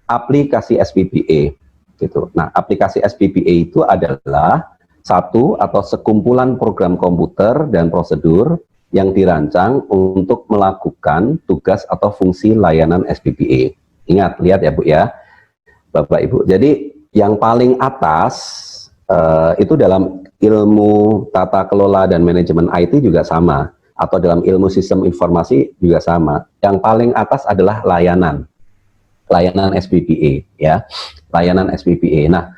aplikasi SPPA gitu. Nah, aplikasi SPPA itu adalah satu atau sekumpulan program komputer dan prosedur yang dirancang untuk melakukan tugas atau fungsi layanan SPPA. Ingat, lihat ya Bu ya, Bapak Ibu. Jadi yang paling atas itu dalam ilmu tata kelola dan manajemen IT juga sama, atau dalam ilmu sistem informasi juga sama. Yang paling atas adalah layanan SPPA ya, layanan SPPA. Nah,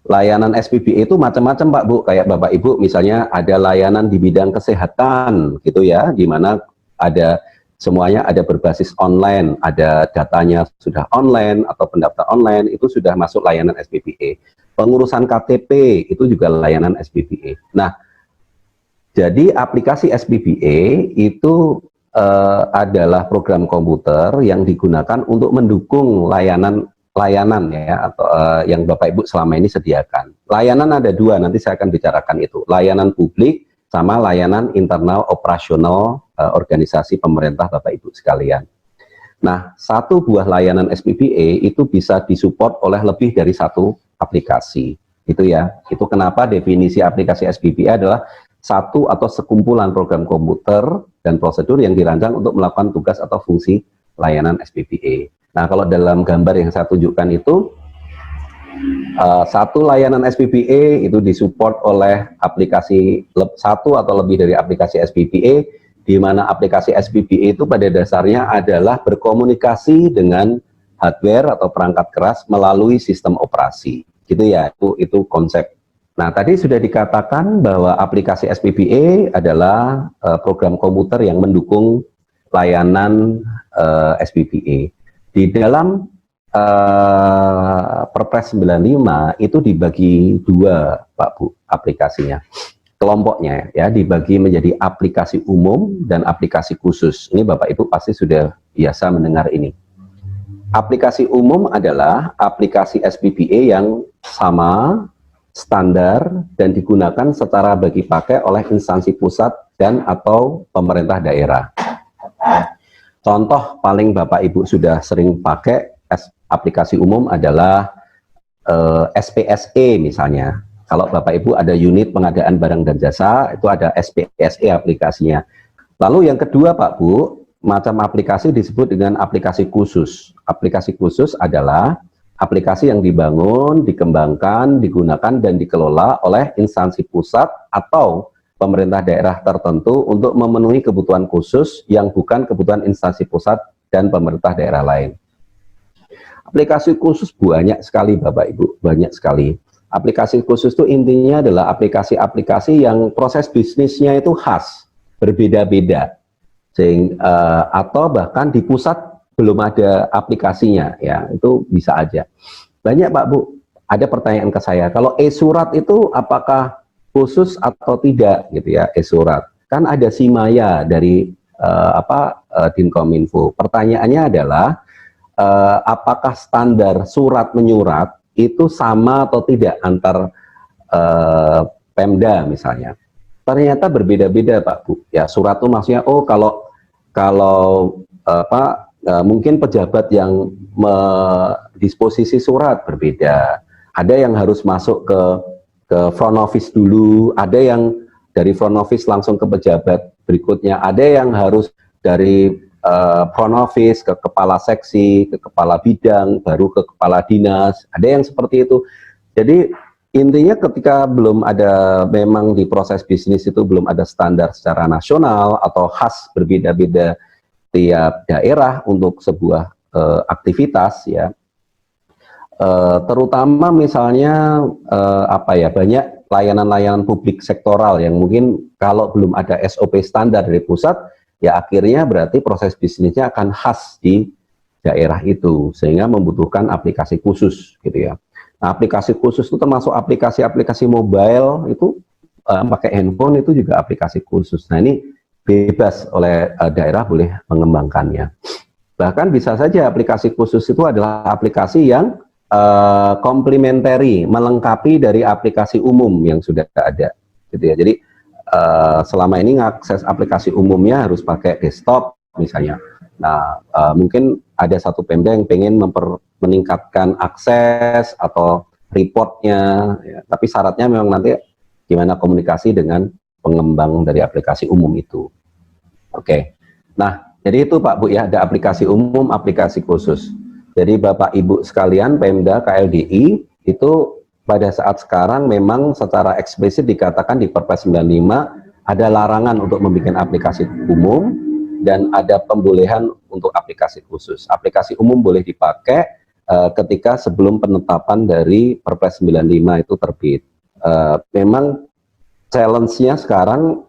layanan SPPA itu macam-macam Pak Bu, kayak Bapak Ibu misalnya ada layanan di bidang kesehatan gitu ya, di mana ada semuanya ada berbasis online, ada datanya sudah online atau pendaftar online, itu sudah masuk layanan SPPA. Pengurusan KTP itu juga layanan SPPA. Nah, jadi aplikasi SPPA itu adalah program komputer yang digunakan untuk mendukung layanan ya, atau yang Bapak Ibu selama ini sediakan. Layanan ada dua, nanti saya akan bicarakan itu. Layanan publik sama layanan internal operasional organisasi pemerintah Bapak Ibu sekalian. Nah, satu buah layanan SPPA itu bisa disupport oleh lebih dari satu aplikasi. Itu ya. Itu kenapa definisi aplikasi SPPA adalah satu atau sekumpulan program komputer dan prosedur yang dirancang untuk melakukan tugas atau fungsi layanan SPPA. Nah, kalau dalam gambar yang saya tunjukkan itu, satu layanan SPPA itu disupport oleh aplikasi satu atau lebih dari aplikasi SPPA, di mana aplikasi SPPA itu pada dasarnya adalah berkomunikasi dengan hardware atau perangkat keras melalui sistem operasi. Gitu ya, itu konsep. Nah, tadi sudah dikatakan bahwa aplikasi SPPA adalah program komputer yang mendukung layanan SPPA. Di dalam Perpres 95 itu dibagi dua, Pak Bu, aplikasinya. Kelompoknya ya dibagi menjadi aplikasi umum dan aplikasi khusus. Ini Bapak Ibu pasti sudah biasa mendengar ini. Aplikasi umum adalah aplikasi SPPA yang sama, standar, dan digunakan secara bagi pakai oleh instansi pusat dan atau pemerintah daerah. Contoh paling Bapak Ibu sudah sering pakai aplikasi umum adalah SPSE misalnya. Kalau Bapak Ibu ada unit pengadaan barang dan jasa, itu ada SPSE aplikasinya. Lalu yang kedua Pak Bu, macam aplikasi disebut dengan aplikasi khusus. Aplikasi khusus adalah aplikasi yang dibangun, dikembangkan, digunakan, dan dikelola oleh instansi pusat atau pemerintah daerah tertentu untuk memenuhi kebutuhan khusus yang bukan kebutuhan instansi pusat dan pemerintah daerah lain. Aplikasi khusus banyak sekali Bapak Ibu, banyak sekali. Aplikasi khusus itu intinya adalah aplikasi-aplikasi yang proses bisnisnya itu khas, berbeda-beda, atau bahkan di pusat belum ada aplikasinya, ya itu bisa aja. Banyak Pak Bu, ada pertanyaan ke saya, kalau e-surat itu apakah khusus atau tidak gitu ya, e-surat? Kan ada Simaya dari Dinkominfo. Pertanyaannya adalah apakah standar surat menyurat itu sama atau tidak antar Pemda misalnya? Ternyata berbeda-beda Pak Bu. Ya surat itu maksudnya kalau mungkin pejabat yang mendisposisi surat berbeda. Ada yang harus masuk ke front office dulu, ada yang dari front office langsung ke pejabat berikutnya, ada yang harus dari front office ke kepala seksi, ke kepala bidang, baru ke kepala dinas, ada yang seperti itu. Jadi intinya ketika belum ada, memang di proses bisnis itu belum ada standar secara nasional atau khas berbeda-beda tiap daerah untuk sebuah aktivitas ya, terutama misalnya banyak layanan-layanan publik sektoral yang mungkin kalau belum ada SOP standar dari pusat, ya akhirnya berarti proses bisnisnya akan khas di daerah itu, sehingga membutuhkan aplikasi khusus gitu ya. Nah, aplikasi khusus itu termasuk aplikasi-aplikasi mobile, itu pakai handphone itu juga aplikasi khusus. Nah ini bebas oleh daerah boleh mengembangkannya. Bahkan bisa saja aplikasi khusus itu adalah aplikasi yang komplementari, melengkapi dari aplikasi umum yang sudah ada gitu ya. Jadi selama ini ngakses aplikasi umumnya harus pakai desktop misalnya. Nah, mungkin ada satu Pemda yang pengen meningkatkan akses atau reportnya, ya. Tapi syaratnya memang nanti gimana komunikasi dengan pengembang dari aplikasi umum itu. Oke. Nah, jadi itu Pak Bu ya, ada aplikasi umum, aplikasi khusus. Jadi Bapak Ibu sekalian, Pemda, KLDI itu pada saat sekarang memang secara eksplisit dikatakan di Perpres 95 ada larangan untuk membuat aplikasi umum dan ada pembolehan untuk aplikasi khusus. Aplikasi umum boleh dipakai ketika sebelum penetapan dari Perpres 95 itu terbit. Memang challenge-nya sekarang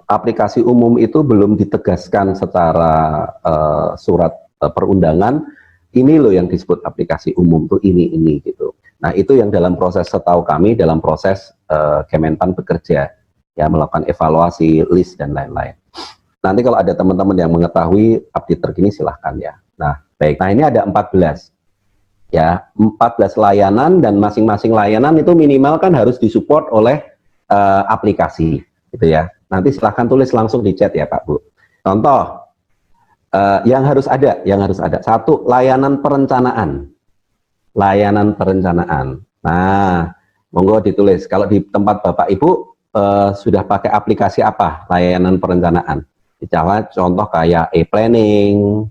aplikasi umum itu belum ditegaskan secara surat perundangan. Ini loh yang disebut aplikasi umum tuh ini gitu. Nah itu yang dalam proses, setahu kami dalam proses Kemenpan bekerja ya, melakukan evaluasi list dan lain-lain. Nanti kalau ada teman-teman yang mengetahui update terkini silahkan ya. Nah baik, nah ini ada 14 ya, 14 layanan dan masing-masing layanan itu minimal kan harus disupport oleh aplikasi gitu ya. Nanti silahkan tulis langsung di chat ya Pak Bu. Contoh yang harus ada satu, layanan perencanaan. Layanan perencanaan. Nah, monggo ditulis. Kalau di tempat Bapak Ibu sudah pakai aplikasi apa layanan perencanaan? Misalnya contoh kayak e-planning,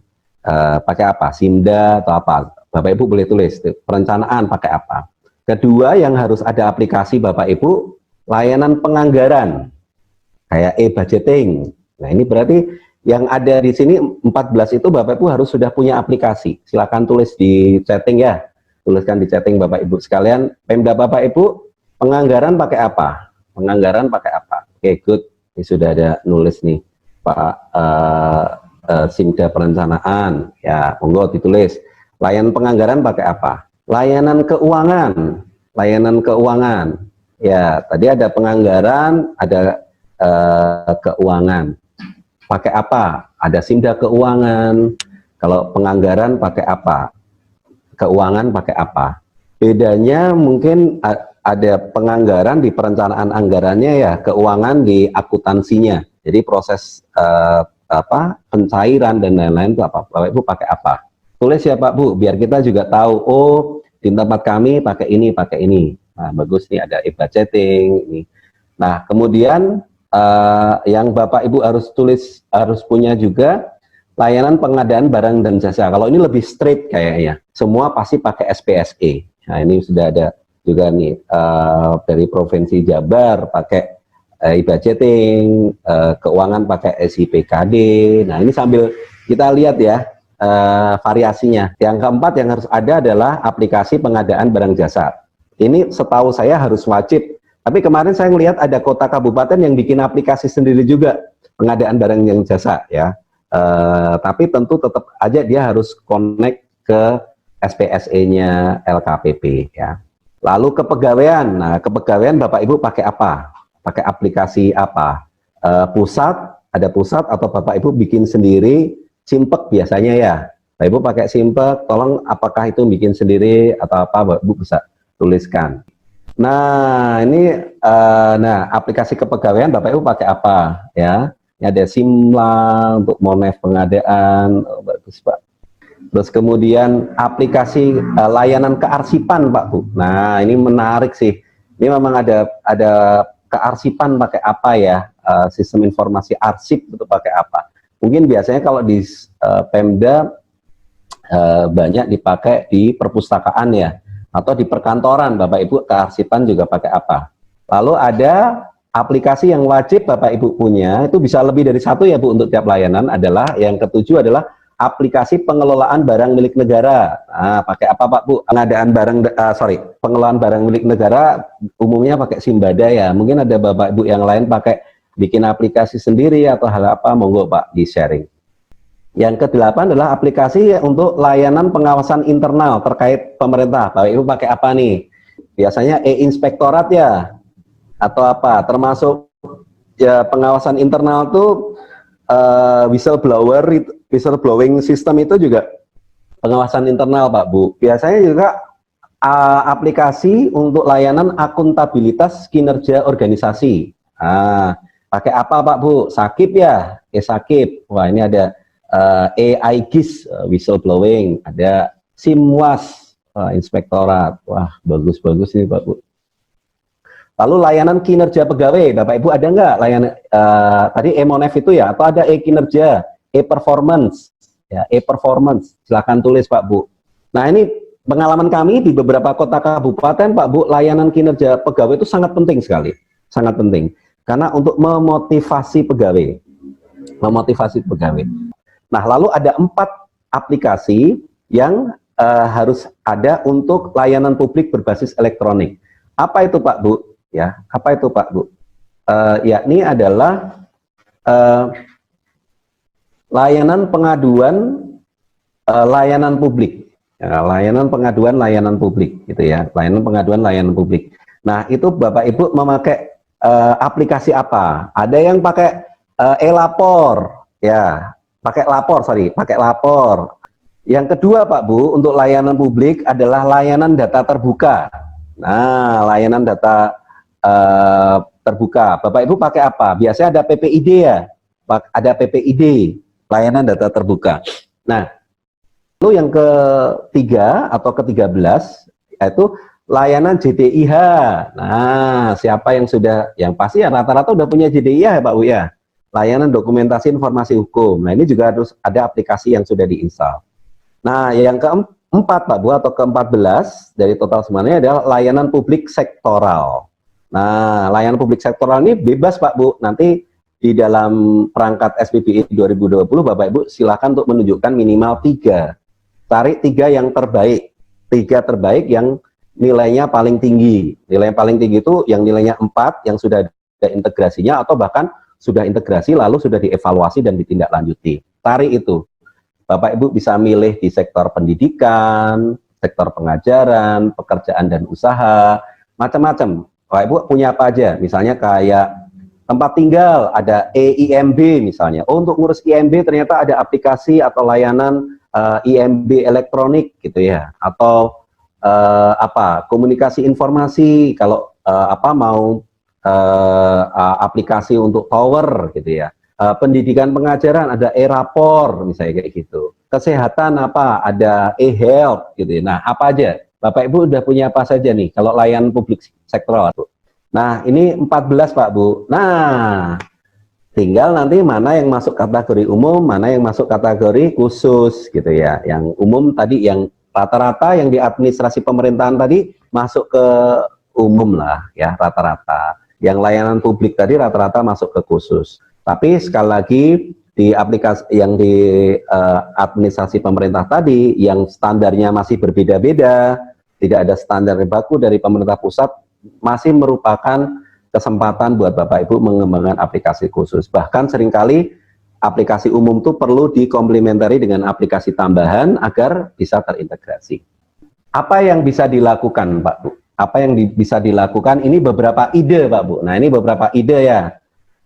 pakai apa? Simda atau apa? Bapak Ibu boleh tulis perencanaan pakai apa. Kedua yang harus ada aplikasi Bapak Ibu, layanan penganggaran kayak e-budgeting. Nah ini berarti yang ada di sini 14 itu Bapak Ibu harus sudah punya aplikasi. Silakan tulis di chatting ya. Tuliskan di chatting Bapak Ibu sekalian. Pemda Bapak Ibu penganggaran pakai apa? Penganggaran pakai apa? Oke, good. Ini sudah ada nulis nih Pak Simda perencanaan. Ya, monggo ditulis. Layanan penganggaran pakai apa? Layanan keuangan. Layanan keuangan. Ya, tadi ada penganggaran, ada keuangan. Pakai apa? Ada Simda keuangan. Kalau penganggaran pakai apa? Keuangan pakai apa? Bedanya mungkin ada penganggaran di perencanaan anggarannya ya, keuangan di akuntansinya. Jadi proses pencairan dan lain-lain itu apa? Bapak Ibu pakai apa? Tulis ya Pak Bu, biar kita juga tahu. Oh, di tempat kami pakai ini, pakai ini. Nah, bagus nih ada e-budgeting ini. Nah, kemudian yang Bapak Ibu harus tulis, harus punya juga layanan pengadaan barang dan jasa. Kalau ini lebih straight kayaknya, semua pasti pakai SPSE. Nah ini sudah ada juga nih dari Provinsi Jabar pakai e-budgeting, keuangan pakai SIPKD. Nah ini sambil kita lihat ya variasinya. Yang keempat yang harus ada adalah aplikasi pengadaan barang jasa. Ini setahu saya harus wajib. Tapi kemarin saya melihat ada kota kabupaten yang bikin aplikasi sendiri juga pengadaan barang yang jasa ya. Tapi tentu tetap aja dia harus connect ke SPSE-nya LKPP ya. Lalu kepegawaian. Nah, kepegawaian Bapak Ibu pakai apa? Pakai aplikasi apa? Pusat, ada pusat atau Bapak Ibu bikin sendiri, Simpek biasanya ya. Bapak Ibu pakai Simpek, tolong apakah itu bikin sendiri atau apa Bapak Ibu bisa tuliskan. Nah, ini aplikasi kepegawaian Bapak Ibu pakai apa ya? Ini ada Simla untuk Monef pengadaan, bagus Pak. Terus kemudian aplikasi layanan kearsipan Pak Bu. Nah, ini menarik sih. Ini memang ada kearsipan pakai apa ya? Sistem informasi arsip itu pakai apa? Mungkin biasanya kalau di Pemda banyak dipakai di perpustakaan ya, atau di perkantoran Bapak Ibu kearsipan juga pakai apa. Lalu ada aplikasi yang wajib Bapak Ibu punya, itu bisa lebih dari satu ya Bu untuk tiap layanan, adalah yang ketujuh adalah aplikasi pengelolaan barang milik negara. Nah, pakai apa Pak Bu? Pengadaan barang, pengelolaan barang milik negara umumnya pakai Simbada ya. Mungkin ada Bapak Ibu yang lain pakai bikin aplikasi sendiri atau hal apa, monggo Pak di sharing. Yang kedelapan adalah aplikasi untuk layanan pengawasan internal terkait pemerintah. Bapak Ibu pakai apa nih? Biasanya e-inspektorat ya, atau apa? Termasuk ya pengawasan internal tuh whistleblowing system itu juga pengawasan internal Pak Bu. Biasanya juga aplikasi untuk layanan akuntabilitas kinerja organisasi. Pakai apa Pak Bu? Sakip ya? Sakip. Wah ini ada AI GIS, whistleblowing, ada SIMWAS, inspektorat. Wah, bagus-bagus ini Pak Bu. Lalu layanan kinerja pegawai, Bapak Ibu ada nggak layanan tadi e-monef itu ya, atau ada e-kinerja, e-performance, ya e-performance, silahkan tulis Pak Bu. Nah ini pengalaman kami di beberapa kota kabupaten Pak Bu, layanan kinerja pegawai itu sangat penting sekali, sangat penting, karena untuk memotivasi pegawai, Nah lalu ada 4 aplikasi yang harus ada untuk layanan publik berbasis elektronik. Apa itu Pak Bu? Ya, apa itu Pak Bu? Yakni adalah layanan pengaduan layanan publik, ya, layanan pengaduan layanan publik, gitu ya, layanan pengaduan layanan publik. Nah itu Bapak Ibu memakai aplikasi apa? Ada yang pakai e-lapor, ya, pakai lapor. Yang kedua Pak Bu, untuk layanan publik adalah layanan data terbuka. Nah, layanan data terbuka. Bapak Ibu pakai apa? Biasanya ada PPID ya, ada PPID, layanan data terbuka. Nah, lalu yang ketiga atau ke-13 yaitu layanan JDIH. Nah, siapa yang sudah, yang pasti ya rata-rata udah punya JDIH ya Pak Bu ya, layanan dokumentasi informasi hukum. Nah, ini juga harus ada aplikasi yang sudah diinstal. Nah, yang keempat Pak Bu atau ke-14 dari total semuanya adalah layanan publik sektoral. Nah, layanan publik sektoral ini bebas Pak Bu, nanti di dalam perangkat SPBI 2020 Bapak Ibu silakan untuk menunjukkan minimal 3. Cari 3 yang terbaik, 3 terbaik yang nilainya paling tinggi. Nilai paling tinggi itu yang nilainya 4, yang sudah ada integrasinya atau bahkan sudah integrasi lalu sudah dievaluasi dan ditindaklanjuti. Cari itu. Bapak Ibu bisa milih di sektor pendidikan, sektor pengajaran, pekerjaan dan usaha, macam-macam. Bapak Ibu punya apa aja? Misalnya kayak tempat tinggal, ada EIMB misalnya. Oh, untuk ngurus IMB ternyata ada aplikasi atau layanan IMB elektronik gitu ya. Atau komunikasi informasi kalau mau aplikasi untuk tower gitu ya. Pendidikan pengajaran ada e-rapor misalnya kayak gitu. Kesehatan ada e-health gitu ya. Nah, apa aja? Bapak Ibu udah punya apa saja nih kalau layanan publik sektoral, Bu? Nah, ini 14 Pak Bu. Nah, tinggal nanti mana yang masuk kategori umum, mana yang masuk kategori khusus gitu ya. Yang umum tadi, yang rata-rata yang di administrasi pemerintahan tadi masuk ke umum lah ya, rata-rata. Yang layanan publik tadi rata-rata masuk ke khusus. Tapi sekali lagi di aplikasi yang di administrasi pemerintah tadi yang standarnya masih berbeda-beda, tidak ada standar baku dari pemerintah pusat, masih merupakan kesempatan buat Bapak Ibu mengembangkan aplikasi khusus. Bahkan seringkali aplikasi umum itu perlu dikomplementari dengan aplikasi tambahan agar bisa terintegrasi. Apa yang bisa dilakukan Pak Bu? Apa yang bisa dilakukan? Ini beberapa ide Pak Bu. Nah ini beberapa ide ya.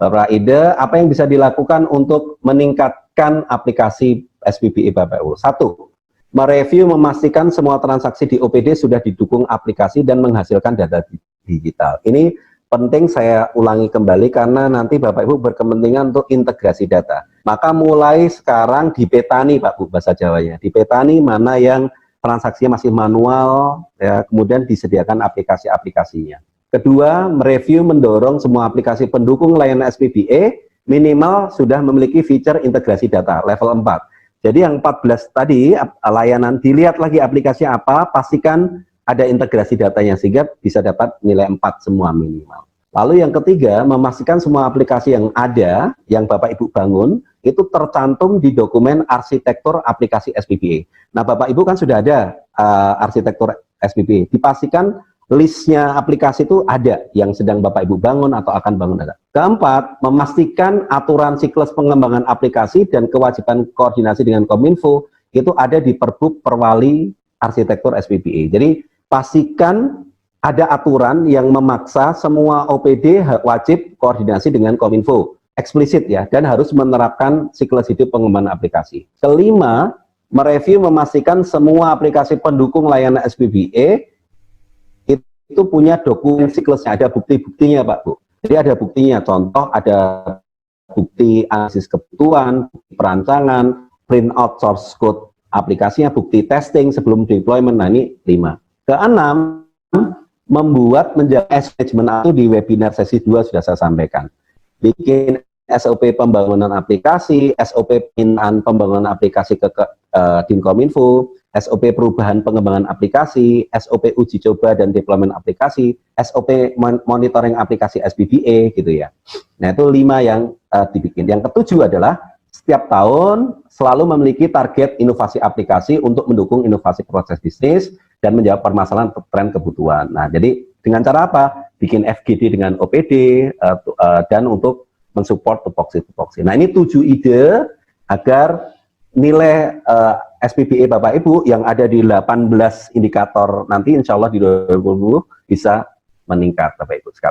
Beberapa ide apa yang bisa dilakukan untuk meningkatkan aplikasi SPBI Bapak Ibu. 1. Mereview memastikan semua transaksi di OPD sudah didukung aplikasi dan menghasilkan data digital. Ini penting saya ulangi kembali karena nanti Bapak Ibu berkepentingan untuk integrasi data. Maka mulai sekarang dipetani Pak Bu bahasa Jawanya. Dipetani mana yang transaksinya masih manual ya, kemudian disediakan aplikasi-aplikasinya. Kedua, mereview mendorong semua aplikasi pendukung layanan SPBE minimal sudah memiliki fitur integrasi data level 4. Jadi yang 14 tadi layanan dilihat lagi aplikasinya apa, pastikan ada integrasi datanya sehingga bisa dapat nilai 4 semua minimal. Lalu yang ketiga, memastikan semua aplikasi yang ada, yang Bapak Ibu bangun, itu tercantum di dokumen arsitektur aplikasi SPBE. Nah Bapak Ibu kan sudah ada arsitektur SPBE, dipastikan listnya aplikasi itu ada yang sedang Bapak Ibu bangun atau akan bangun ada. Keempat, memastikan aturan siklus pengembangan aplikasi dan kewajiban koordinasi dengan Kominfo itu ada di Perbuk Perwali Arsitektur SPBE. Jadi pastikan ada aturan yang memaksa semua OPD wajib koordinasi dengan Kominfo. Eksplisit ya, dan harus menerapkan siklus hidup pengembangan aplikasi. Kelima, mereview memastikan semua aplikasi pendukung layanan SPBE itu punya dokumen siklusnya, ada bukti-buktinya Pak Bu. Jadi ada buktinya, contoh ada bukti analisis kebutuhan, bukti perancangan, print out source code aplikasinya, bukti testing sebelum deployment. Nah, ini 5. Keenam, membuat menjaga management itu di webinar sesi 2 sudah saya sampaikan. Bikin SOP pembangunan aplikasi, SOP pembangunan aplikasi ke Dinkominfo, SOP perubahan pengembangan aplikasi, SOP uji coba dan deployment aplikasi, SOP monitoring aplikasi SPBA gitu ya. Nah, itu 5 yang dibikin. Yang ketujuh adalah setiap tahun selalu memiliki target inovasi aplikasi untuk mendukung inovasi proses bisnis dan menjawab permasalahan tren kebutuhan. Nah, jadi dengan cara apa? Bikin FGD dengan OPD dan untuk mensupport tupoksi. Nah, ini 7 ide agar nilai SPBA Bapak Ibu yang ada di 18 indikator nanti insya Allah di 2020 bisa meningkat Bapak Ibu sekalian.